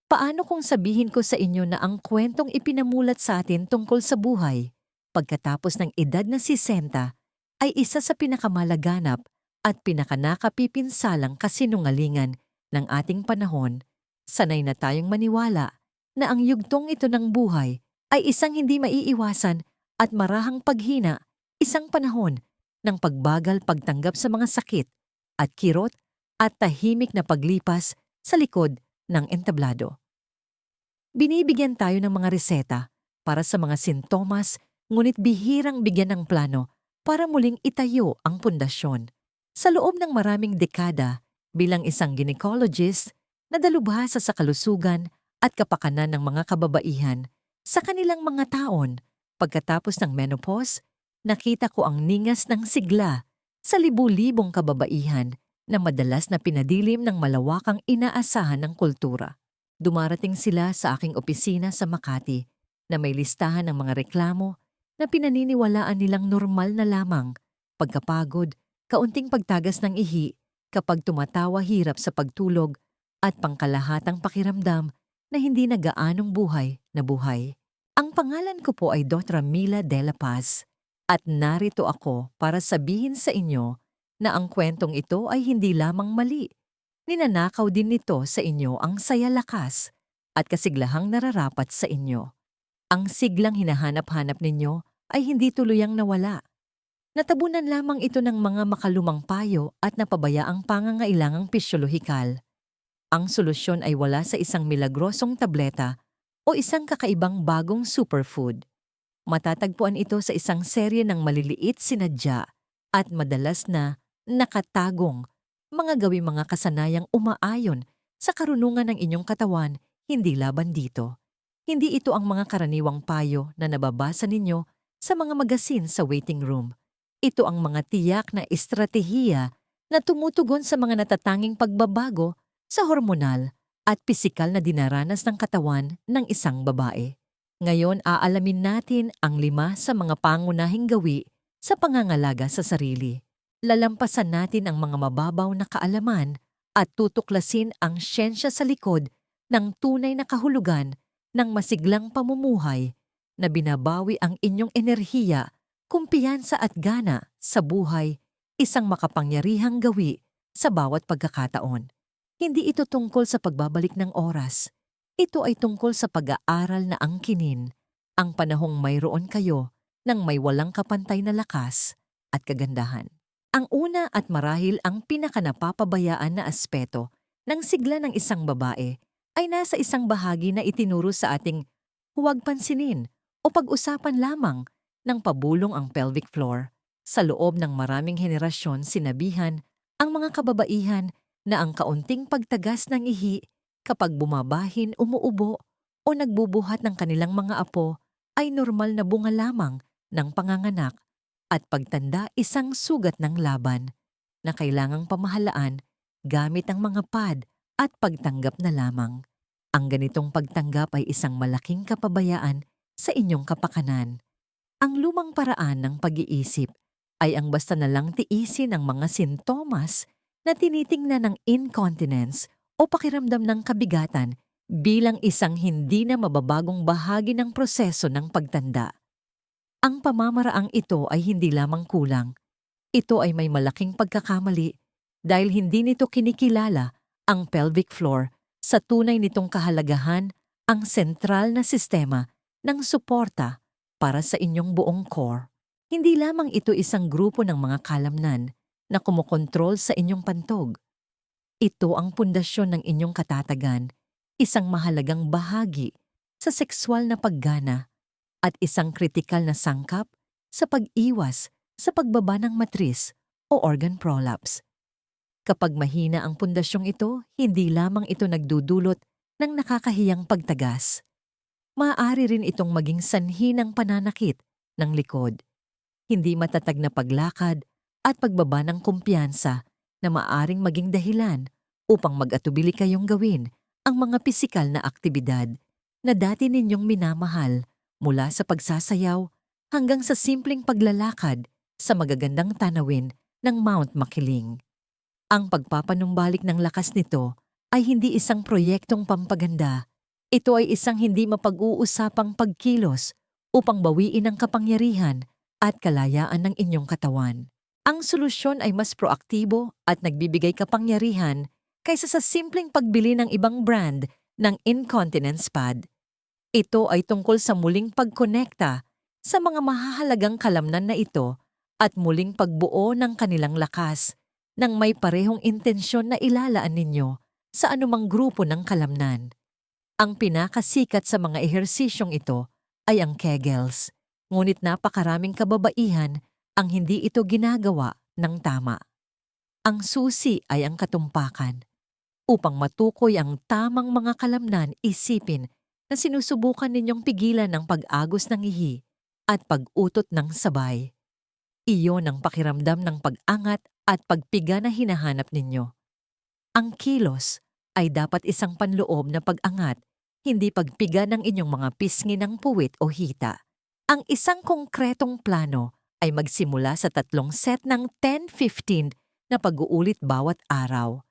Paano kung sabihin ko sa inyo na ang kwentong ipinamulat sa atin tungkol sa buhay pagkatapos ng edad na 60 ay isa sa pinakamalaganap at pinakanakapipinsalang kasinungalingan ng ating panahon? Sanay na tayong maniwala na ang yugtong ito ng buhay ay isang hindi maiiwasan at marahang paghina, isang panahon ng pagbagal pagtanggap sa mga sakit at kirot at tahimik na paglipas sa likod ng entablado. Binibigyan tayo ng mga reseta para sa mga sintomas, ngunit bihirang bigyan ng plano para muling itayo ang pundasyon. Sa loob ng maraming dekada, bilang isang gynecologist na dalubhasa sa kalusugan at kapakanan ng mga kababaihan, sa kanilang mga taon, pagkatapos ng menopause, nakita ko ang ningas ng sigla sa libu-libong kababaihan na madalas na pinadilim ng malawakang inaasahan ng kultura. Dumarating sila sa aking opisina sa Makati na may listahan ng mga reklamo na pinaniniwalaan nilang normal na lamang: pagkapagod, kaunting pagtagas ng ihi kapag tumatawa, hirap sa pagtulog, at pangkalahatang pakiramdam na hindi na gaanong buhay na buhay. Ang pangalan ko po ay Dr. Mila De La Paz at narito ako para sabihin sa inyo na ang kwentong ito ay hindi lamang mali. Ninanakaw din nito sa inyo ang saya, lakas at kasiglahang nararapat sa inyo. Ang siglang hinahanap-hanap ninyo ay hindi tuluyang nawala. Natabunan lamang ito ng mga makalumang payo at napabayaang pangangailangang pisyolohikal. Ang solusyon ay wala sa isang milagrosong tableta o isang kakaibang bagong superfood. Matatagpuan ito sa isang serye ng maliliit, sinadya at madalas na nakatagong mga gawing mga kasanayang umaayon sa karunungan ng inyong katawan, hindi laban dito. Hindi ito ang mga karaniwang payo na nababasa ninyo sa mga magasin sa waiting room. Ito ang mga tiyak na estratehiya na tumutugon sa mga natatanging pagbabago sa hormonal at pisikal na dinaranas ng katawan ng isang babae. Ngayon, aalamin natin ang 5 sa mga pangunahing gawi sa pangangalaga sa sarili. Lalampasan natin ang mga mababaw na kaalaman at tutuklasin ang siyensya sa likod ng tunay na kahulugan ng masiglang pamumuhay na binabawi ang inyong enerhiya, kumpiyansa at gana sa buhay, isang makapangyarihang gawi sa bawat pagkakataon. Hindi ito tungkol sa pagbabalik ng oras. Ito ay tungkol sa pag-aaral na angkinin ang panahong mayroon kayo ng may walang kapantay na lakas at kagandahan. Ang una at marahil ang pinakanapapabayaan na aspeto ng sigla ng isang babae ay nasa isang bahagi na itinuro sa ating huwag pansinin o pag-usapan lamang ng pabulong ang pelvic floor. Sa loob ng maraming henerasyon, sinabihan ang mga kababaihan na ang kaunting pagtagas ng ihi kapag bumabahin, umuubo o nagbubuhat ng kanilang mga apo ay normal na bunga lamang ng panganganak at pagtanda, isang sugat ng laban na kailangang pamahalaan gamit ang mga pad at pagtanggap na lamang. Ang ganitong pagtanggap ay isang malaking kapabayaan sa inyong kapakanan. Ang lumang paraan ng pag-iisip ay ang basta na lang tiisin ang mga sintomas na tinitingnan ng incontinence o pakiramdam ng kabigatan bilang isang hindi na mababagong bahagi ng proseso ng pagtanda. Ang pamamaraang ito ay hindi lamang kulang. Ito ay may malaking pagkakamali dahil hindi nito kinikilala ang pelvic floor sa tunay nitong kahalagahan, ang sentral na sistema ng suporta para sa inyong buong core. Hindi lamang ito isang grupo ng mga kalamnan na kumokontrol sa inyong pantog. Ito ang pundasyon ng inyong katatagan, isang mahalagang bahagi sa sexual na paggana at isang kritikal na sangkap sa pag-iwas sa pagbaba ng matris o organ prolapse. Kapag mahina ang pundasyong ito, hindi lamang ito nagdudulot ng nakakahiyang pagtagas. Maaari rin itong maging sanhi ng pananakit ng likod, hindi matatag na paglakad at pagbaba ng kumpiyansa na maaaring maging dahilan upang mag-atubili kayong gawin ang mga pisikal na aktibidad na dati ninyong minamahal, mula sa pagsasayaw hanggang sa simpleng paglalakad sa magagandang tanawin ng Mount Makiling. Ang pagpapanumbalik ng lakas nito ay hindi isang proyektong pampaganda. Ito ay isang hindi mapag-uusapang pagkilos upang bawiin ang kapangyarihan at kalayaan ng inyong katawan. Ang solusyon ay mas proaktibo at nagbibigay kapangyarihan kaysa sa simpleng pagbili ng ibang brand ng incontinence pad. Ito ay tungkol sa muling pagkonekta sa mga mahahalagang kalamnan na ito at muling pagbuo ng kanilang lakas nang may parehong intensyon na ilalaan ninyo sa anumang grupo ng kalamnan. Ang pinakasikat sa mga ehersisyong ito ay ang Kegels, ngunit napakaraming kababaihan ang hindi ito ginagawa ng tama. Ang susi ay ang katumpakan. Upang matukoy ang tamang mga kalamnan, isipin na sinusubukan ninyong pigilan ang pag-agos ng ihi at pag-utot ng sabay. Iyon ang pakiramdam ng pag-angat at pagpiga na hinahanap ninyo. Ang kilos ay dapat isang panloob na pag-angat, hindi pagpiga ng inyong mga pisngi ng puwit o hita. Ang isang konkretong plano ay magsimula sa 3 set ng 10-15 na pag-uulit bawat araw.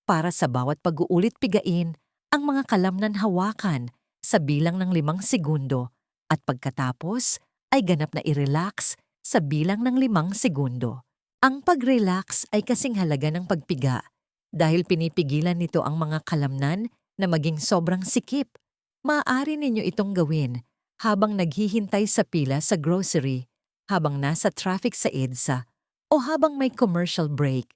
Para sa bawat pag-uulit pigain ang mga kalamnan hawakan sa bilang ng 5 segundo at pagkatapos ay ganap na i-relax sa bilang ng 5 segundo. Ang pag-relax ay kasing halaga ng pagpiga dahil pinipigilan nito ang mga kalamnan na maging sobrang sikip. Maaari ninyo itong gawin habang naghihintay sa pila sa grocery, habang nasa traffic sa EDSA, o habang may commercial break.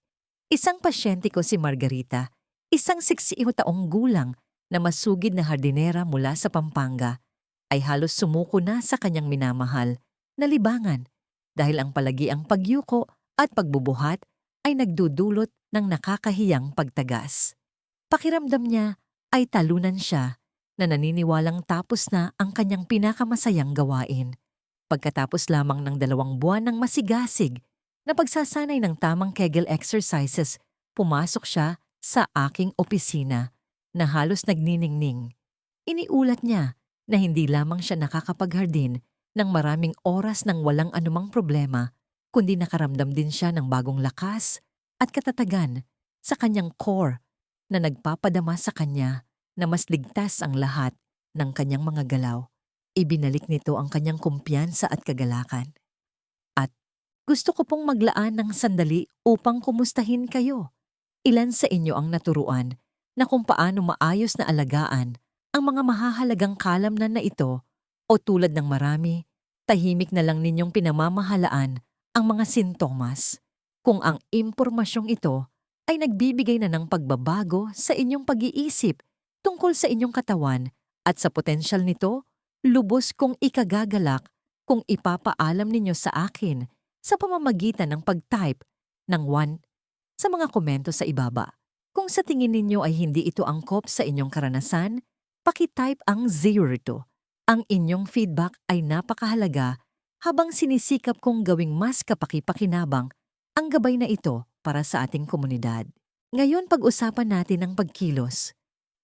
Isang pasyente ko si Margarita, isang 61 taong gulang na masugid na hardinera mula sa Pampanga, ay halos sumuko na sa kanyang minamahal na libangan dahil ang palagiang pagyuko at pagbubuhat ay nagdudulot ng nakakahiyang pagtagas. Pakiramdam niya ay talunan siya na naniniwalang tapos na ang kanyang pinakamasayang gawain. Pagkatapos lamang ng 2 buwan ng masigasig na pagsasanay ng tamang Kegel exercises, pumasok siya sa aking opisina na halos nagniningning. Iniulat niya na hindi lamang siya nakakapaghardin ng maraming oras ng walang anumang problema, kundi nakaramdam din siya ng bagong lakas at katatagan sa kanyang core na nagpapadama sa kanya na mas ligtas ang lahat ng kanyang mga galaw. Ibinalik nito ang kanyang kumpiyansa at kagalakan. At gusto ko pong maglaan ng sandali upang kumustahin kayo. Ilan sa inyo ang naturuan na kung paano maayos na alagaan ang mga mahahalagang kalamnan na ito, o tulad ng marami, tahimik na lang ninyong pinamamahalaan ang mga sintomas, kung ang impormasyong ito ay nagbibigay na ng pagbabago sa inyong pag-iisip tungkol sa inyong katawan at sa potensyal nito, lubos kong ikagagalak kung ipapaalam ninyo sa akin sa pamamagitan ng pag-type ng 1 sa mga komento sa ibaba. Kung sa tingin ninyo ay hindi ito angkop sa inyong karanasan, paki-type ang 02. Ang inyong feedback ay napakahalaga habang sinisikap kong gawing mas kapaki-pakinabang ang gabay na ito para sa ating komunidad. Ngayon pag-usapan natin ang pagkilos.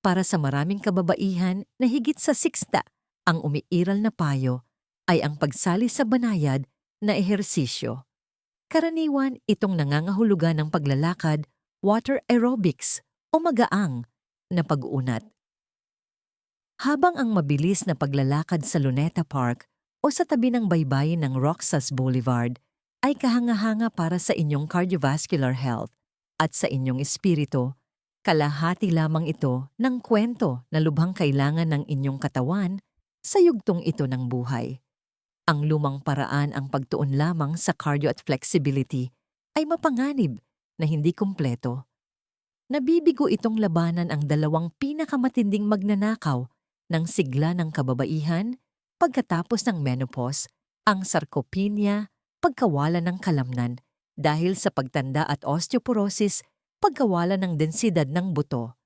Para sa maraming kababaihan na higit sa 60, ang umiiral na payo ay ang pagsali sa banayad na ehersisyo. Karaniwan itong nangangahulugan ng paglalakad, water aerobics o magaang na pag-uunat. Habang ang mabilis na paglalakad sa Luneta Park o sa tabi ng baybayin ng Roxas Boulevard ay kahanga-hanga para sa inyong cardiovascular health at sa inyong espiritu, kalahati lamang ito ng kwento na lubhang kailangan ng inyong katawan sa yugtong ito ng buhay. Ang lumang paraan ang pagtuon lamang sa cardio at flexibility ay mapanganib na hindi kumpleto. Nabibigo itong labanan ang 2 pinakamatinding magnanakaw ng sigla ng kababaihan pagkatapos ng menopause, ang sarcopenia, pagkawalan ng kalamnan dahil sa pagtanda at osteoporosis, pagkawalan ng densidad ng buto.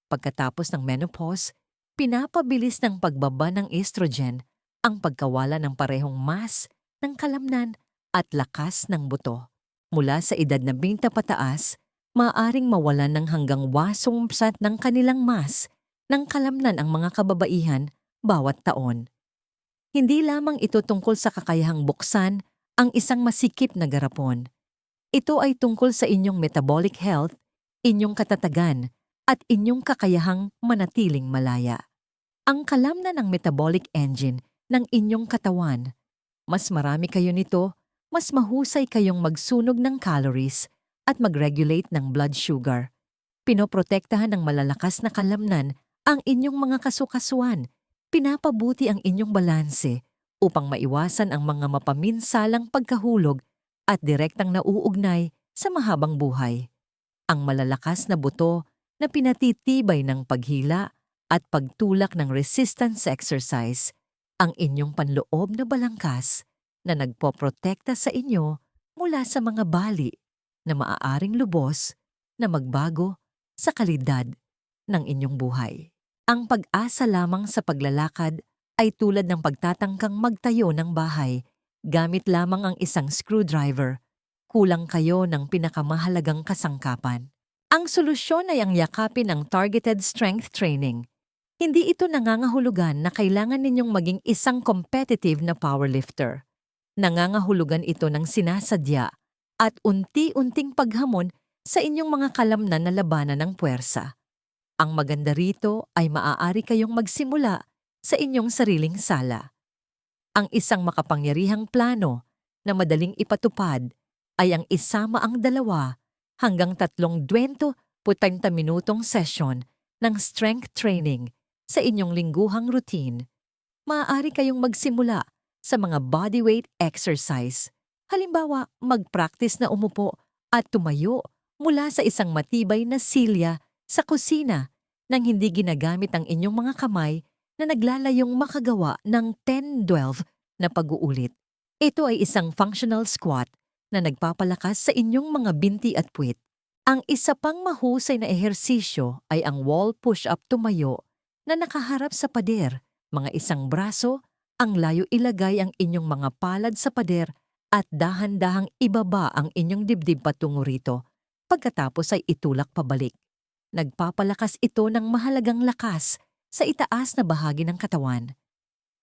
Pagkatapos ng menopause, pinapabilis ng pagbaba ng estrogen ang pagkawala ng parehong mass ng kalamnan at lakas ng buto. Mula sa edad na 20 pataas, maaaring mawalan ng hanggang 80% ng kanilang mass ng kalamnan ang mga kababaihan bawat taon. Hindi lamang ito tungkol sa kakayahang buksan ang isang masikip na garapon. Ito ay tungkol sa inyong metabolic health, inyong katatagan, at inyong kakayahang manatiling malaya. ang kalamnan ng metabolic engine ng inyong katawan. Mas marami kayo nito, mas mahusay kayong magsunog ng calories at mag-regulate ng blood sugar. Pinoprotektahan ng malalakas na kalamnan ang inyong mga kasukasuan. Pinapabuti ang inyong balanse upang maiwasan ang mga mapaminsalang pagkahulog at direktang nauugnay sa mahabang buhay. Ang malalakas na buto na pinatitibay ng paghila at pagtulak ng resistance exercise, ang inyong panloob na balangkas na nagpoprotekta sa inyo mula sa mga bali na maaaring lubos na magbago sa kalidad ng inyong buhay. Ang pag-asa lamang sa paglalakad ay tulad ng pagtatangkang magtayo ng bahay gamit lamang ang isang screwdriver. Kulang kayo ng pinakamahalagang kasangkapan. Ang solusyon ay ang yakapin ng targeted strength training. Hindi ito nangangahulugan na kailangan ninyong maging isang competitive na powerlifter. Nangangahulugan ito ng sinasadya at unti-unting paghamon sa inyong mga kalamnan na labanan ng puwersa. Ang maganda rito ay maaari kayong magsimula sa inyong sariling sala. Ang isang makapangyarihang plano na madaling ipatupad ay ang isama ang 2 hanggang 30 minutong session ng strength training sa inyong lingguhang routine. Maaari kayong magsimula sa mga bodyweight exercise. Halimbawa, mag-practice na umupo at tumayo mula sa isang matibay na silya sa kusina nang hindi ginagamit ang inyong mga kamay na naglalayong makagawa ng 10-12 na pag-uulit. Ito ay isang functional squat na nagpapalakas sa inyong mga binti at puwit. Ang isa pang mahusay na ehersisyo ay ang wall push-up tumayo na nakaharap sa pader, mga isang braso, ang layo ilagay ang inyong mga palad sa pader at dahan-dahang ibaba ang inyong dibdib patungo rito. Pagkatapos ay itulak pabalik. Nagpapalakas ito ng mahalagang lakas sa itaas na bahagi ng katawan.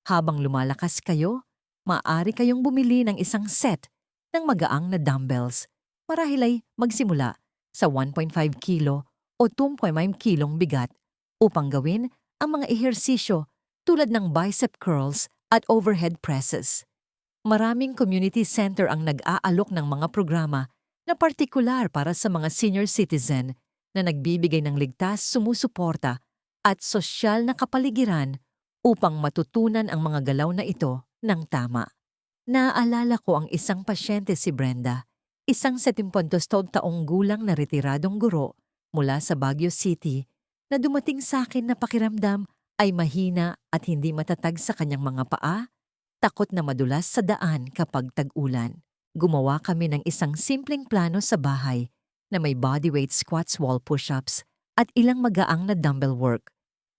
Habang lumalakas kayo, maaari kayong bumili ng isang set ng magaang na dumbbells. Marahil ay magsimula sa 1.5 kilo o 2.5 kilong bigat upang gawin ang mga ehersisyo tulad ng bicep curls at overhead presses. Maraming community center ang nag-aalok ng mga programa na partikular para sa mga senior citizen na nagbibigay ng ligtas, sumusuporta at sosyal na kapaligiran upang matutunan ang mga galaw na ito ng tama. Naaalala ko ang isang pasyente, si Brenda, isang 72 taong gulang na retiradong guro mula sa Baguio City na dumating sa akin na pakiramdam ay mahina at hindi matatag sa kanyang mga paa, takot na madulas sa daan kapag tag-ulan. Gumawa kami ng isang simpleng plano sa bahay na may bodyweight squats, wall push-ups at ilang magaang na dumbbell work.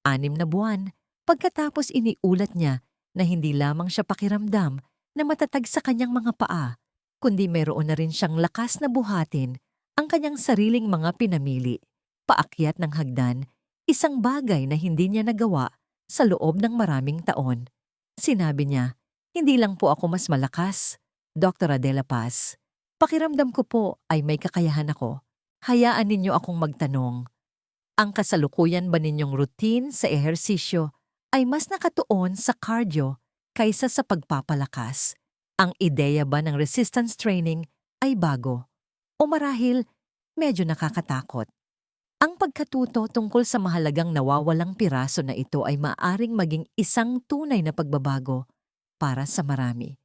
6 na buwan, pagkatapos iniulat niya na hindi lamang siya pakiramdam na matatag sa kanyang mga paa, kundi mayroon na rin siyang lakas na buhatin ang kanyang sariling mga pinamili. Paakyat ng hagdan, isang bagay na hindi niya nagawa sa loob ng maraming taon. Sinabi niya, "Hindi lang po ako mas malakas, Dr. Adela Paz. Pakiramdam ko po ay may kakayahan ako. Hayaan ninyo akong magtanong. Ang kasalukuyan ba ninyong routine sa ehersisyo ay mas nakatuon sa cardio kaysa sa pagpapalakas? Ang ideya ba ng resistance training ay bago? O marahil medyo nakakatakot? Ang pagkatuto tungkol sa mahalagang nawawalang piraso na ito ay maaaring maging isang tunay na pagbabago para sa marami.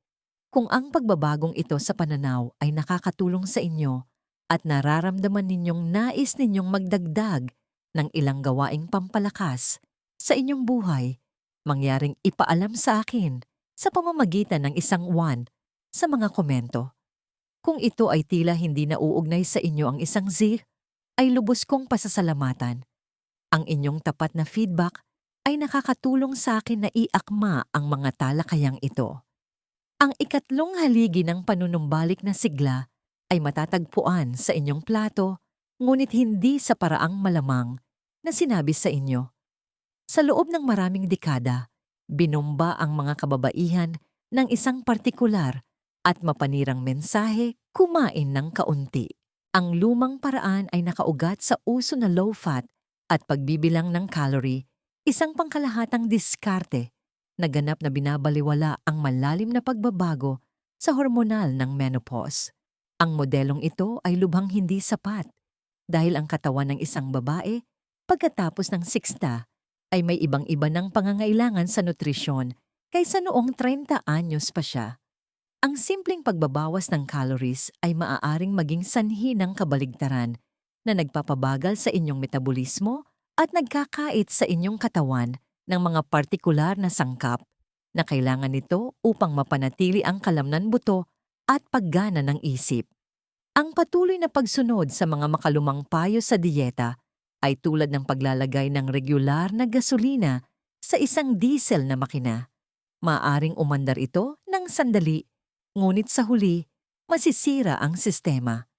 Kung ang pagbabagong ito sa pananaw ay nakakatulong sa inyo at nararamdaman ninyong nais ninyong magdagdag ng ilang gawaing pampalakas sa inyong buhay, mangyaring ipaalam sa akin sa pamamagitan ng isang 1 sa mga komento. Kung ito ay tila hindi nauugnay sa inyo ang isang Z, ay lubos kong pasasalamatan. Ang inyong tapat na feedback ay nakakatulong sa akin na iakma ang mga talakayang ito. Ang ikatlong haligi ng panunumbalik na sigla ay matatagpuan sa inyong plato, ngunit hindi sa paraang malamang na sinabi sa inyo. Sa loob ng maraming dekada, binomba ang mga kababaihan ng isang partikular at mapanirang mensahe, kumain ng kaunti. Ang lumang paraan ay nakaugat sa uso na low-fat at pagbibilang ng calorie, Isang pangkalahatang diskarte na ganap na binabaliwala ang malalim na pagbabago sa hormonal ng menopause. Ang modelong ito ay lubhang hindi sapat dahil ang katawan ng isang babae pagkatapos ng 60 ay may ibang-iba ng pangangailangan sa nutrisyon kaysa noong 30 anyos pa siya. Ang simpleng pagbabawas ng calories ay maaaring maging sanhi ng kabaligtaran na nagpapabagal sa inyong metabolismo at nagkakait sa inyong katawan ng mga partikular na sangkap na kailangan nito upang mapanatili ang kalamnan buto at paggana ng isip. Ang patuloy na pagsunod sa mga makalumang payo sa dieta ay tulad ng paglalagay ng regular na gasolina sa isang diesel na makina. Maaring umandar ito ng sandali, ngunit sa huli, masisira ang sistema.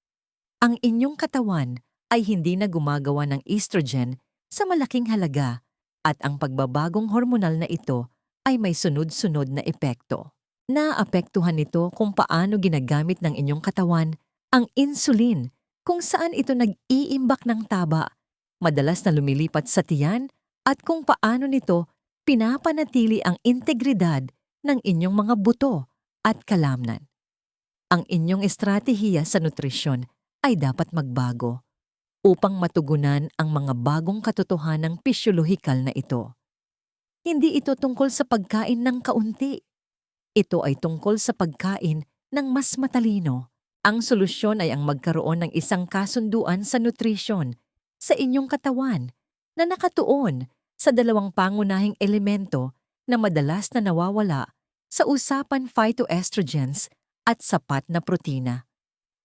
Ang inyong katawan ay hindi na gumagawa ng estrogen sa malaking halaga at ang pagbabagong hormonal na ito ay may sunod-sunod na epekto. Naapektuhan nito kung paano ginagamit ng inyong katawan ang insulin, kung saan ito nag-iimbak ng taba, madalas na lumilipat sa tiyan, at kung paano nito pinapanatili ang integridad ng inyong mga buto at kalamnan. Ang inyong estratehiya sa nutrisyon ay dapat magbago upang matugunan ang mga bagong katotohanang pisyolohikal na ito. Hindi ito tungkol sa pagkain ng kaunti. Ito ay tungkol sa pagkain ng mas matalino. Ang solusyon ay ang magkaroon ng isang kasunduan sa nutrisyon sa inyong katawan na nakatuon sa dalawang pangunahing elemento na madalas na nawawala sa usapan phytoestrogens at sapat na protina.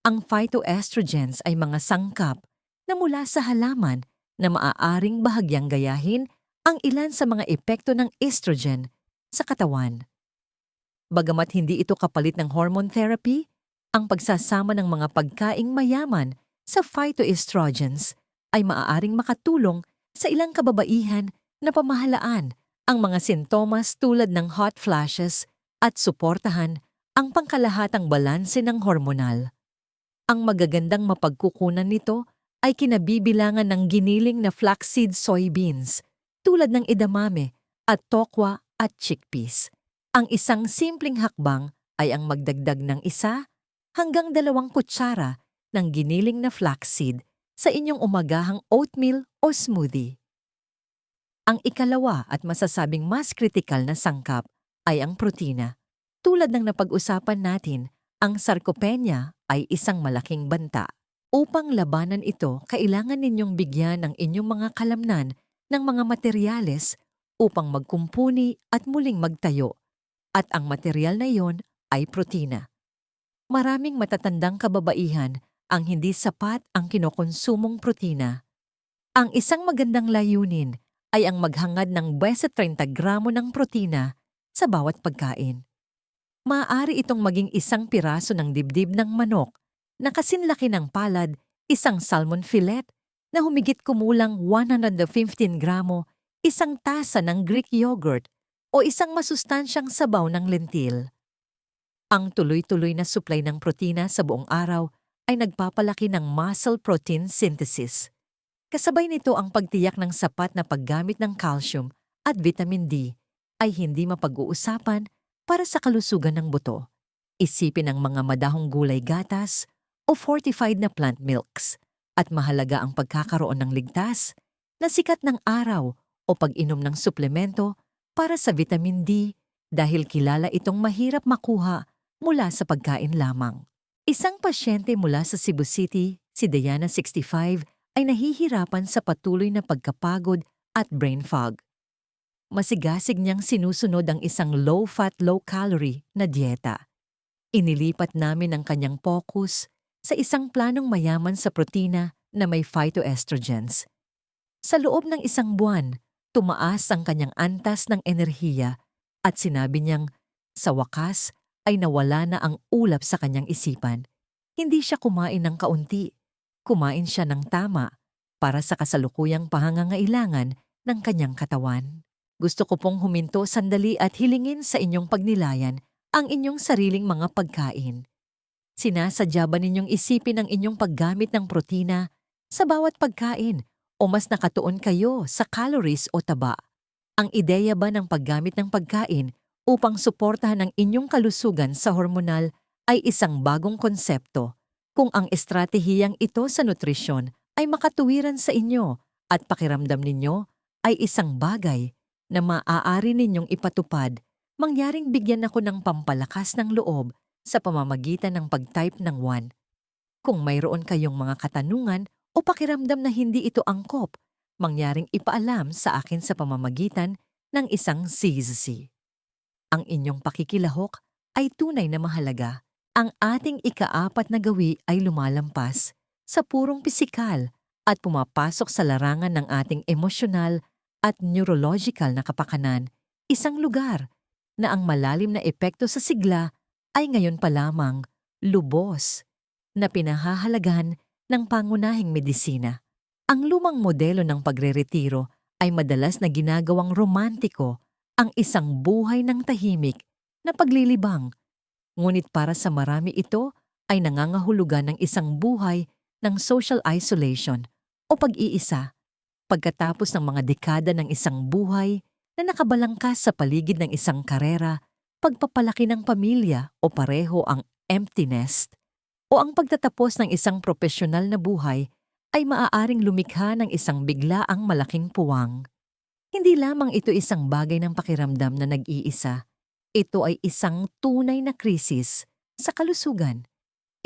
Ang phytoestrogens ay mga sangkap na mula sa halaman na maaaring bahagyang gayahin ang ilan sa mga epekto ng estrogen sa katawan. Bagamat hindi ito kapalit ng hormone therapy, ang pagsasama ng mga pagkaing mayaman sa phytoestrogens ay maaaring makatulong sa ilang kababaihan na pamahalaan ang mga sintomas tulad ng hot flashes at suportahan ang pangkalahatang balanse ng hormonal. Ang magagandang mapagkukunan nito ay kinabibilangan ng giniling na flaxseed soybeans tulad ng edamame at tokwa at chickpeas. Ang isang simpleng hakbang ay ang magdagdag ng 1 hanggang 2 kutsara ng giniling na flaxseed sa inyong umagahang oatmeal o smoothie. Ang ikalawa at masasabing mas kritikal na sangkap ay ang protina. Tulad ng napag-usapan natin, ang sarcopenia ay isang malaking banta. Upang labanan ito, kailangan ninyong bigyan ng inyong mga kalamnan ng mga materyales upang magkumpuni at muling magtayo. At ang materyal na iyon ay protina. Maraming matatandang kababaihan ang hindi sapat ang kinokonsumong protina. Ang isang magandang layunin ay ang maghangad ng 20-30 gramo ng protina sa bawat pagkain. Maaari itong maging 1 piraso ng dibdib ng manok na kasinlaki ng palad, 1 salmon fillet na humigit kumulang 115 gramo, 1 tasa ng Greek yogurt o 1 masustansyang sabaw ng lentil. Ang tuloy-tuloy na supply ng protina sa buong araw ay nagpapalaki ng muscle protein synthesis. Kasabay nito ang pagtiyak ng sapat na paggamit ng calcium at vitamin D ay hindi mapag-uusapan para sa kalusugan ng buto. Isipin ang mga madahong gulay gatas o fortified na plant milks at mahalaga ang pagkakaroon ng ligtas na sikat ng araw o pag-inom ng suplemento para sa vitamin D dahil kilala itong mahirap makuha mula sa pagkain lamang. Isang pasyente mula sa Cebu City, si Diana 65, ay nahihirapan sa patuloy na pagkapagod at brain fog. Masigasig niyang sinusunod ang isang low-fat, low-calorie na dieta. Inilipat namin ang kanyang focus sa isang planong mayaman sa protina na may phytoestrogens. Sa loob ng 1 buwan, tumaas ang kanyang antas ng enerhiya at sinabi niyang, sa wakas ay nawala na ang ulap sa kanyang isipan. Hindi siya kumain ng kaunti, kumain siya ng tama para sa kasalukuyang pangangailangan ng kanyang katawan. Gusto ko pong huminto sandali at hilingin sa inyong pagnilayan ang inyong sariling mga pagkain. Sinasadya ba ninyong isipin ang inyong paggamit ng protina sa bawat pagkain o mas nakatuon kayo sa calories o taba? Ang ideya ba ng paggamit ng pagkain upang suportahan ang inyong kalusugan sa hormonal ay isang bagong konsepto kung ang estratehiyang ito sa nutrisyon ay makatuwiran sa inyo at pakiramdam ninyo ay isang bagay na maaari ninyong ipatupad, mangyaring bigyan ako ng pampalakas ng loob sa pamamagitan ng pag-type ng 1. Kung mayroon kayong mga katanungan o pakiramdam na hindi ito angkop, mangyaring ipaalam sa akin sa pamamagitan ng isang CZC. Ang inyong pakikilahok ay tunay na mahalaga. Ang ating ikaapat na gawi ay lumalampas sa purong pisikal at pumapasok sa larangan ng ating emosyonal at neurological na kapakanan, isang lugar na ang malalim na epekto sa sigla ay ngayon pa lamang lubos na pinahahalagahan ng pangunahing medisina. Ang lumang modelo ng pagreretiro ay madalas na ginagawang romantiko, ang isang buhay ng tahimik na paglilibang. Ngunit para sa marami ito ay nangangahulugan ng isang buhay ng social isolation o pag-iisa pagkatapos ng mga dekada ng isang buhay na nakabalangkas sa paligid ng isang karera, pagpapalaki ng pamilya o pareho ang empty nest, o ang pagtatapos ng isang propesyonal na buhay ay maaaring lumikha ng isang biglaang malaking puwang. Hindi lamang ito isang bagay ng pakiramdam na nag-iisa. Ito ay isang tunay na krisis sa kalusugan.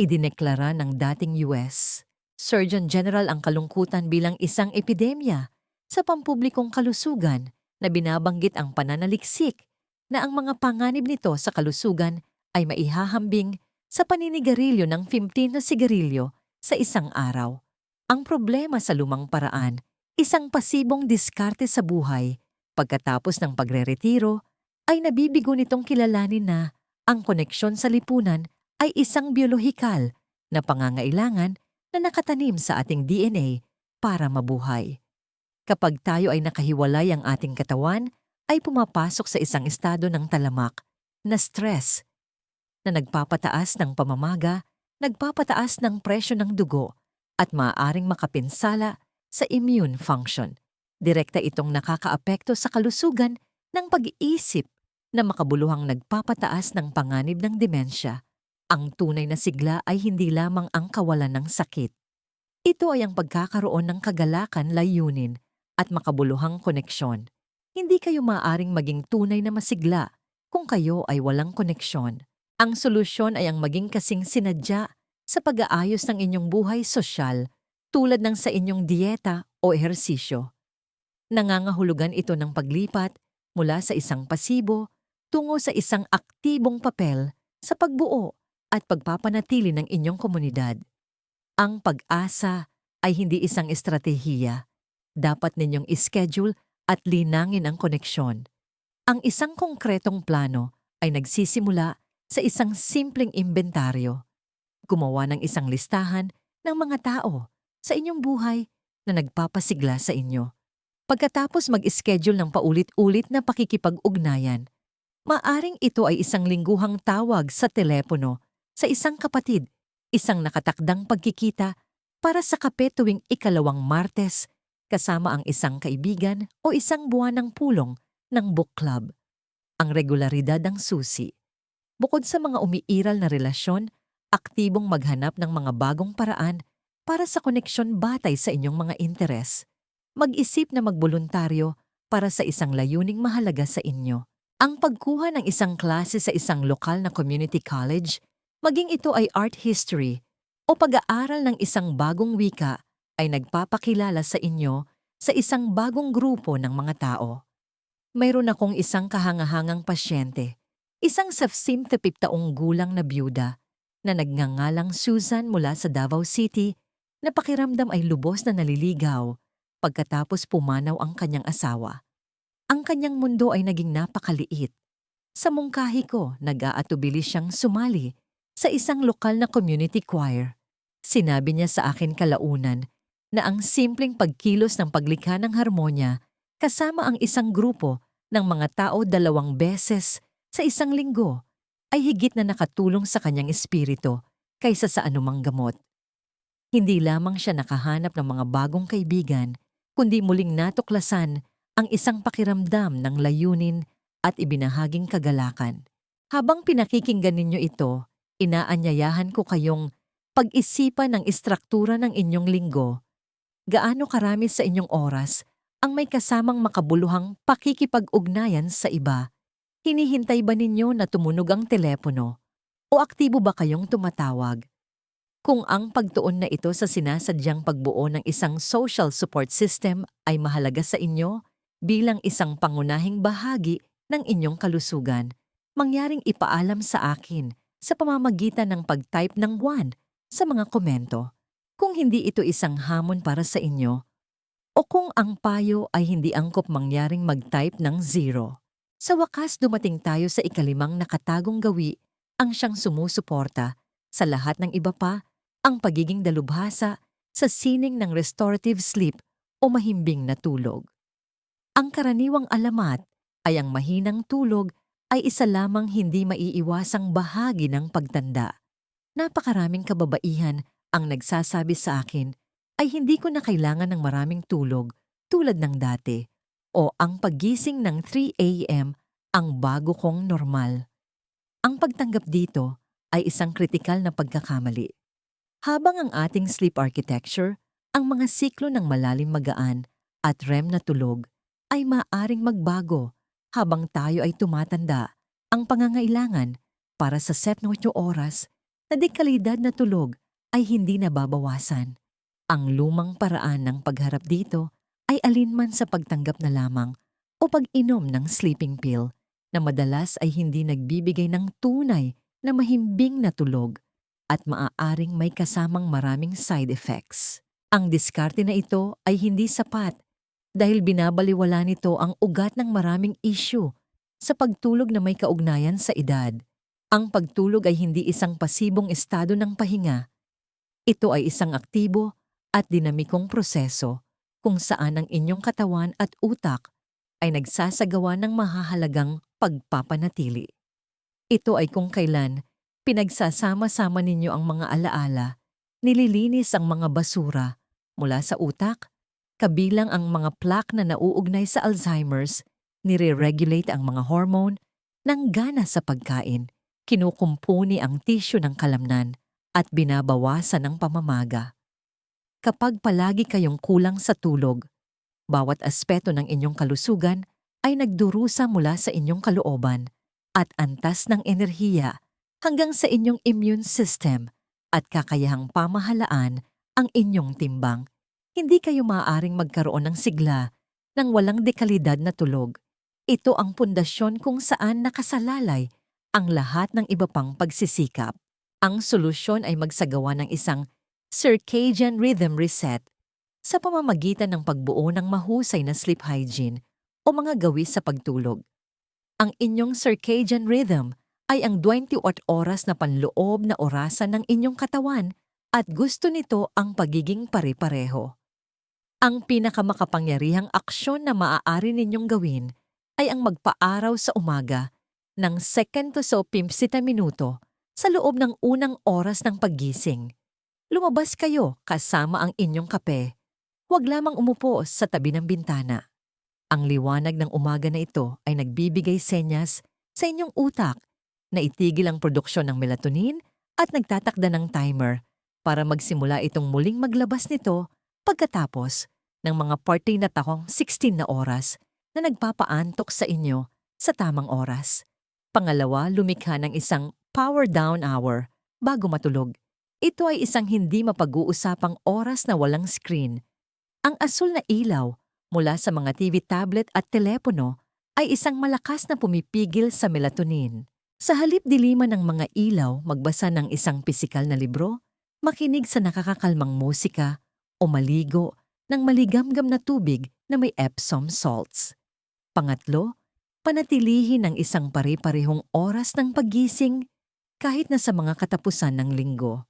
Idineklara ng dating US Surgeon General ang kalungkutan bilang isang epidemya sa pampublikong kalusugan na binabanggit ang pananaliksik na ang mga panganib nito sa kalusugan ay maihahambing sa paninigarilyo ng 15 na sigarilyo sa isang araw. Ang problema sa lumang paraan, isang pasibong diskarte sa buhay, pagkatapos ng pagreretiro, ay nabibigo nitong kilalanin na ang koneksyon sa lipunan ay isang biolohikal na pangangailangan na nakatanim sa ating DNA para mabuhay. Kapag tayo ay nakahiwalay ang ating katawan, ay pumapasok sa isang estado ng talamak na stress na nagpapataas ng pamamaga, nagpapataas ng presyo ng dugo at maaaring makapinsala sa immune function. Direkta itong nakakaapekto sa kalusugan ng pag-iisip na makabuluhang nagpapataas ng panganib ng demensya. Ang tunay na sigla ay hindi lamang ang kawalan ng sakit. Ito ay ang pagkakaroon ng kagalakan, layunin at makabuluhang koneksyon. Hindi kayo maaaring maging tunay na masigla kung kayo ay walang koneksyon. Ang solusyon ay ang maging kasing sinadya sa pag-aayos ng inyong buhay sosyal tulad ng sa inyong dieta o ehersisyo. Nangangahulugan ito ng paglipat mula sa isang pasibo tungo sa isang aktibong papel sa pagbuo at pagpapanatili ng inyong komunidad. Ang pag-asa ay hindi isang estratehiya. Dapat ninyong ischedule at linangin ang koneksyon. Ang isang konkretong plano ay nagsisimula sa isang simpleng inventaryo. Gumawa ng isang listahan ng mga tao sa inyong buhay na nagpapasigla sa inyo. Pagkatapos mag-schedule ng paulit-ulit na pakikipag-ugnayan, maaring ito ay isang lingguhang tawag sa telepono sa isang kapatid, isang nakatakdang pagkikita para sa kape tuwing ikalawang Martes kasama ang isang kaibigan o isang buwanang pulong ng book club. Ang regularidad ang susi. Bukod sa mga umiiral na relasyon, aktibong maghanap ng mga bagong paraan para sa koneksyon batay sa inyong mga interes. Mag-isip na magboluntaryo para sa isang layuning mahalaga sa inyo. Ang pagkuha ng isang klase sa isang lokal na community college, maging ito ay art history o pag-aaral ng isang bagong wika, ay nagpapakilala sa inyo sa isang bagong grupo ng mga tao. Mayroon akong isang kahangahangang pasyente, isang 70 taong gulang na byuda na nagngangalang Susan mula sa Davao City na pakiramdam ay lubos na naliligaw pagkatapos pumanaw ang kanyang asawa. Ang kanyang mundo ay naging napakaliit. Sa mungkahi ko, nag-aatubili siyang sumali sa isang lokal na community choir. Sinabi niya sa akin kalaunan na ang simpleng pagkilos ng paglikha ng harmonya kasama ang isang grupo ng mga tao 2 beses sa isang linggo ay higit na nakatulong sa kanyang espiritu kaysa sa anumang gamot. Hindi lamang siya nakahanap ng mga bagong kaibigan, kundi muling natuklasan ang isang pakiramdam ng layunin at ibinahaging kagalakan. Habang pinakikinggan ninyo ito, inaanyayahan ko kayong pag-isipan ng istruktura ng inyong linggo. Gaano karami sa inyong oras ang may kasamang makabuluhang pakikipag-ugnayan sa iba? Hinihintay ba ninyo na tumunog ang telepono? O aktibo ba kayong tumatawag? Kung ang pagtuon na ito sa sinasadyang pagbuo ng isang social support system ay mahalaga sa inyo bilang isang pangunahing bahagi ng inyong kalusugan, mangyaring ipaalam sa akin sa pamamagitan ng pag-type ng 1 sa mga komento. Kung hindi ito isang hamon para sa inyo, o kung ang payo ay hindi angkop, mangyaring mag-type ng 0. Sa wakas, dumating tayo sa ikalimang nakatagong gawi, ang siyang sumusuporta sa lahat ng iba pa, ang pagiging dalubhasa sa sining ng restorative sleep o mahimbing na tulog. Ang karaniwang alamat ay ang mahinang tulog ay isa lamang hindi maiiwasang bahagi ng pagtanda. Napakaraming kababaihan ang nagsasabi sa akin ay hindi ko na kailangan ng maraming tulog tulad ng dati o ang paggising ng 3 a.m. ang bago kong normal. Ang pagtanggap dito ay isang kritikal na pagkakamali. Habang ang ating sleep architecture, ang mga siklo ng malalim magaan at REM na tulog ay maaring magbago habang tayo ay tumatanda, ang pangangailangan para sa 7 oras na dekalidad na tulog ay hindi nababawasan. Ang lumang paraan ng pagharap dito ay alinman sa pagtanggap na lamang o pag-inom ng sleeping pill na madalas ay hindi nagbibigay ng tunay na mahimbing na tulog at maaaring may kasamang maraming side effects. Ang diskarte na ito ay hindi sapat dahil binabaliwala nito ang ugat ng maraming issue sa pagtulog na may kaugnayan sa edad. Ang pagtulog ay hindi isang pasibong estado ng pahinga. Ito ay isang aktibo at dinamikong proseso kung saan ang inyong katawan at utak ay nagsasagawa ng mahahalagang pagpapanatili. Ito ay kung kailan pinagsasama-sama ninyo ang mga alaala, nililinis ang mga basura mula sa utak, kabilang ang mga plaque na nauugnay sa Alzheimer's, nire-regulate ang mga hormone ng gana sa pagkain, kinukumpuni ang tisyo ng kalamnan at binabawasan ang pamamaga. Kapag palagi kayong kulang sa tulog, bawat aspeto ng inyong kalusugan ay nagdurusa mula sa inyong kalooban at antas ng enerhiya hanggang sa inyong immune system at kakayahang pamahalaan ang inyong timbang. Hindi kayo maaaring magkaroon ng sigla ng walang dekalidad na tulog. Ito ang pundasyon kung saan nakasalalay ang lahat ng iba pang pagsisikap. Ang solusyon ay magsagawa ng isang circadian rhythm reset sa pamamagitan ng pagbuo ng mahusay na sleep hygiene o mga gawi sa pagtulog. Ang inyong circadian rhythm ay ang 28 oras na panloob na orasan ng inyong katawan at gusto nito ang pagiging pare-pareho. Ang pinakamakapangyarihang aksyon na maaari ninyong gawin ay ang magpaaraw sa umaga ng 2 to 50 minuto sa loob ng unang oras ng paggising. Lumabas kayo kasama ang inyong kape. Huwag lamang umupo sa tabi ng bintana. Ang liwanag ng umaga na ito ay nagbibigay senyas sa inyong utak na itigil ang produksyon ng melatonin at nagtatakda ng timer para magsimula itong muling maglabas nito pagkatapos ng mga 16 na oras na nagpapaantok sa inyo sa tamang oras. Pangalawa, lumikha ng isang power down hour bago matulog. Ito ay isang hindi mapag-uusapang oras na walang screen. Ang asul na ilaw mula sa mga TV tablet at telepono ay isang malakas na pumipigil sa melatonin. Sa halip diliman ng mga ilaw, magbasa ng isang pisikal na libro, makinig sa nakakakalmang musika, o maligo ng maligamgam na tubig na may Epsom salts. Pangatlo, panatilihin ang isang pare-parehong oras ng paggising kahit na sa mga katapusan ng linggo.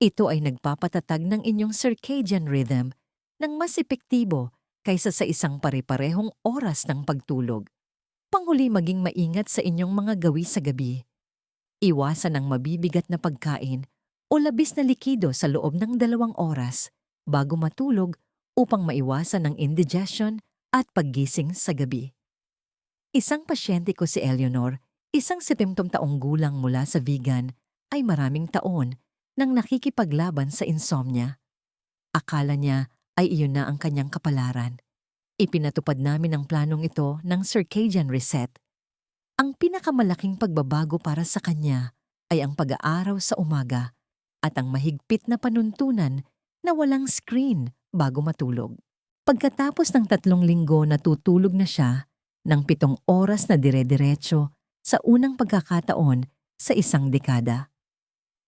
Ito ay nagpapatatag ng inyong circadian rhythm ng mas epektibo kaysa sa isang pare-parehong oras ng pagtulog. Panghuli, maging maingat sa inyong mga gawi sa gabi. Iwasan ang mabibigat na pagkain o labis na likido sa loob ng 2 oras bago matulog upang maiwasan ang indigestion at paggising sa gabi. Isang pasyente ko si Eleanor, isang 70 taong gulang mula sa vegan, ay maraming taon nang nakikipaglaban sa insomnia. Akala niya ay iyon na ang kanyang kapalaran. Ipinatupad namin ang planong ito ng circadian reset. Ang pinakamalaking pagbabago para sa kanya ay ang pag-aaraw sa umaga at ang mahigpit na panuntunan na walang screen bago matulog. Pagkatapos ng 3 linggo natutulog na siya ng 7 oras na dire-diretso sa unang pagkakataon sa isang dekada.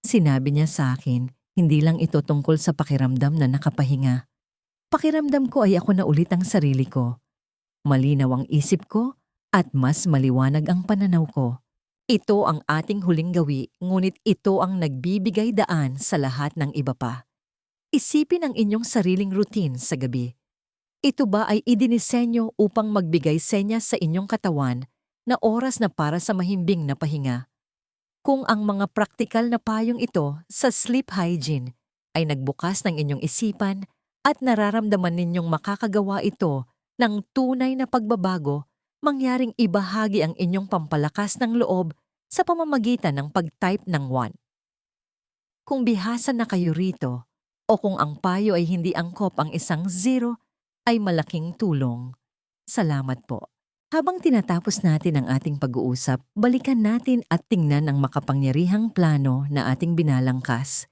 Sinabi niya sa akin, hindi lang ito tungkol sa pakiramdam na nakapahinga. Pakiramdam ko ay ako na ulit ang sarili ko. Malinaw ang isip ko at mas maliwanag ang pananaw ko. Ito ang ating huling gawi, ngunit ito ang nagbibigay daan sa lahat ng iba pa. Isipin ang inyong sariling routine sa gabi. Ito ba ay idinisenyo upang magbigay senyas sa inyong katawan na oras na para sa mahimbing na pahinga? Kung ang mga praktikal na payong ito sa sleep hygiene ay nagbukas ng inyong isipan at nararamdaman ninyong makakagawa ito ng tunay na pagbabago, mangyaring ibahagi ang inyong pampalakas ng loob sa pamamagitan ng pag-type ng 1. Kung bihasa na kayo rito, o kung ang payo ay hindi angkop ang isang 0, ay malaking tulong. Salamat po. Habang tinatapos natin ang ating pag-uusap, balikan natin at tingnan ang makapangyarihang plano na ating binalangkas.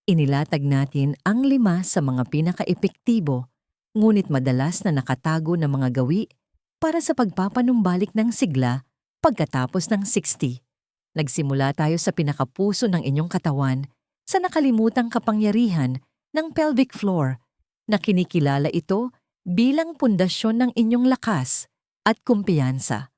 Inilatag natin ang 5 sa mga pinaka-epektibo, ngunit madalas na nakatago na mga gawi para sa pagpapanumbalik ng sigla pagkatapos ng 60. Nagsimula tayo sa pinakapuso ng inyong katawan sa nakalimutang kapangyarihan ng pelvic floor na kinikilala ito bilang pundasyon ng inyong lakas at kumpiyansa.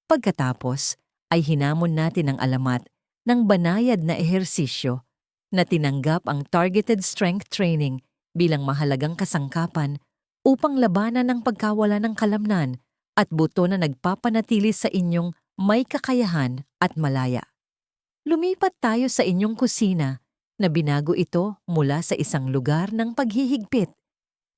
Pagkatapos ay hinamon natin ang alamat ng banayad na ehersisyo na tinanggap ang targeted strength training bilang mahalagang kasangkapan upang labanan ang pagkawala ng kalamnan at buto na nagpapanatili sa inyong may kakayahan at malaya. Lumipat tayo sa inyong kusina na binago ito mula sa isang lugar ng paghihigpit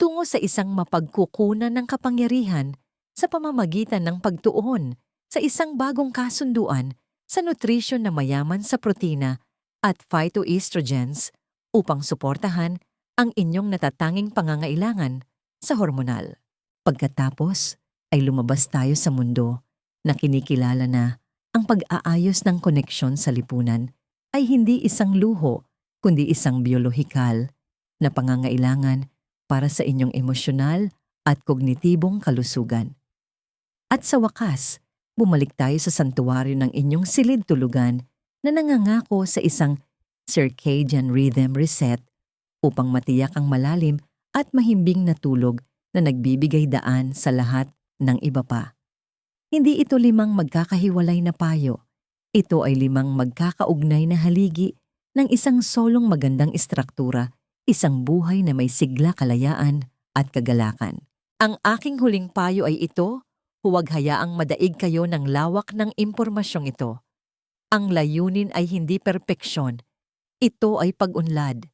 tungo sa isang mapagkukunan ng kapangyarihan sa pamamagitan ng pagtuon sa isang bagong kasunduan sa nutrisyon na mayaman sa protina at phytoestrogens upang suportahan ang inyong natatanging pangangailangan sa hormonal. Pagkatapos ay lumabas tayo sa mundo na kinikilala na ang pag-aayos ng koneksyon sa lipunan ay hindi isang luho kundi isang biolohikal na pangangailangan para sa inyong emosyonal at kognitibong kalusugan. At sa wakas, bumalik tayo sa santuwaryo ng inyong silid-tulugan na nangangako sa isang circadian rhythm reset upang matiyak ang malalim at mahimbing na tulog na nagbibigay daan sa lahat ng iba pa. Hindi ito 5 magkakahiwalay na payo. Ito ay 5 magkakaugnay na haligi ng isang solong magandang istruktura, isang buhay na may sigla, kalayaan at kagalakan. Ang aking huling payo ay ito, huwag hayaang madaig kayo ng lawak ng impormasyong ito. Ang layunin ay hindi perpeksyon. Ito ay pag-unlad.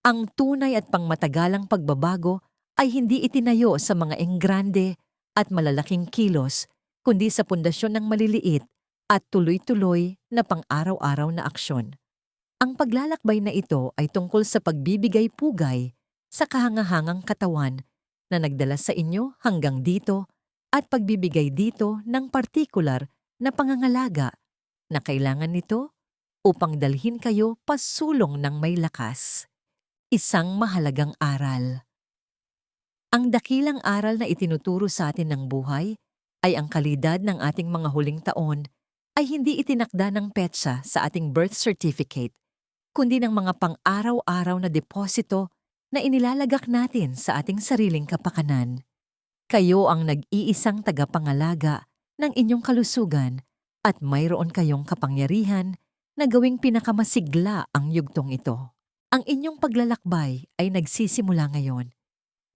Ang tunay at pangmatagalang pagbabago ay hindi itinayo sa mga enggrande at malalaking kilos, kundi sa pundasyon ng maliliit at tuloy-tuloy na pang-araw-araw na aksyon. Ang paglalakbay na ito ay tungkol sa pagbibigay pugay sa kahangahangang katawan na nagdala sa inyo hanggang dito at pagbibigay dito ng partikular na pangangalaga na kailangan nito upang dalhin kayo pasulong ng may lakas. Isang mahalagang aral. Ang dakilang aral na itinuturo sa atin ng buhay ay ang kalidad ng ating mga huling taon ay hindi itinakda ng petsa sa ating birth certificate, kundi ng mga pang-araw-araw na deposito na inilalagak natin sa ating sariling kapakanan. Kayo ang nag-iisang tagapangalaga ng inyong kalusugan at mayroon kayong kapangyarihan na gawing pinakamasigla ang yugtong ito. Ang inyong paglalakbay ay nagsisimula ngayon.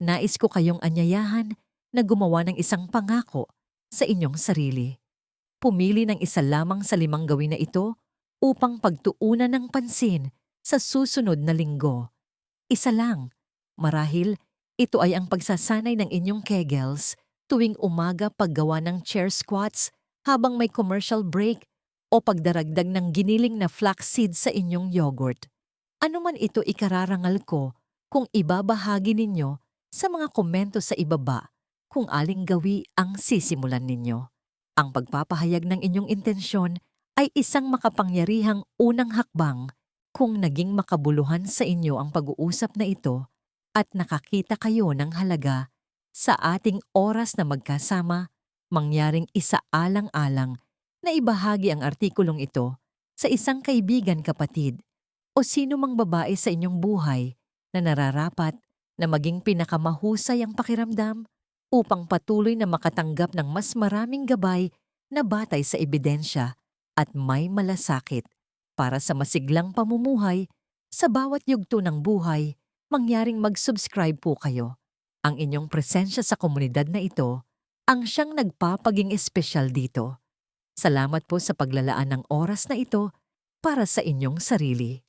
Nais ko kayong anyayahan na gumawa ng isang pangako sa inyong sarili. Pumili ng isa lamang sa 5 gawin na ito upang pagtuunan ng pansin sa susunod na linggo. Isa lang. Marahil, ito ay ang pagsasanay ng inyong kegels tuwing umaga paggawa ng chair squats habang may commercial break o pagdaragdag ng giniling na flaxseed sa inyong yogurt. Ano man ito ikararangal ko kung ibabahagi ninyo sa mga komento sa ibaba kung aling gawi ang sisimulan ninyo. Ang pagpapahayag ng inyong intensyon ay isang makapangyarihang unang hakbang kung naging makabuluhan sa inyo ang pag-uusap na ito at nakakita kayo ng halaga sa ating oras na magkasama, mangyaring isaalang-alang na ibahagi ang artikulong ito sa isang kaibigan kapatid o sino mang babae sa inyong buhay na nararapat na maging pinakamahusay ang pakiramdam upang patuloy na makatanggap ng mas maraming gabay na batay sa ebidensya at may malasakit para sa masiglang pamumuhay sa bawat yugto ng buhay. Mangyaring mag-subscribe po kayo. Ang inyong presensya sa komunidad na ito ang siyang nagpapaging espesyal dito. Salamat po sa paglalaan ng oras na ito para sa inyong sarili.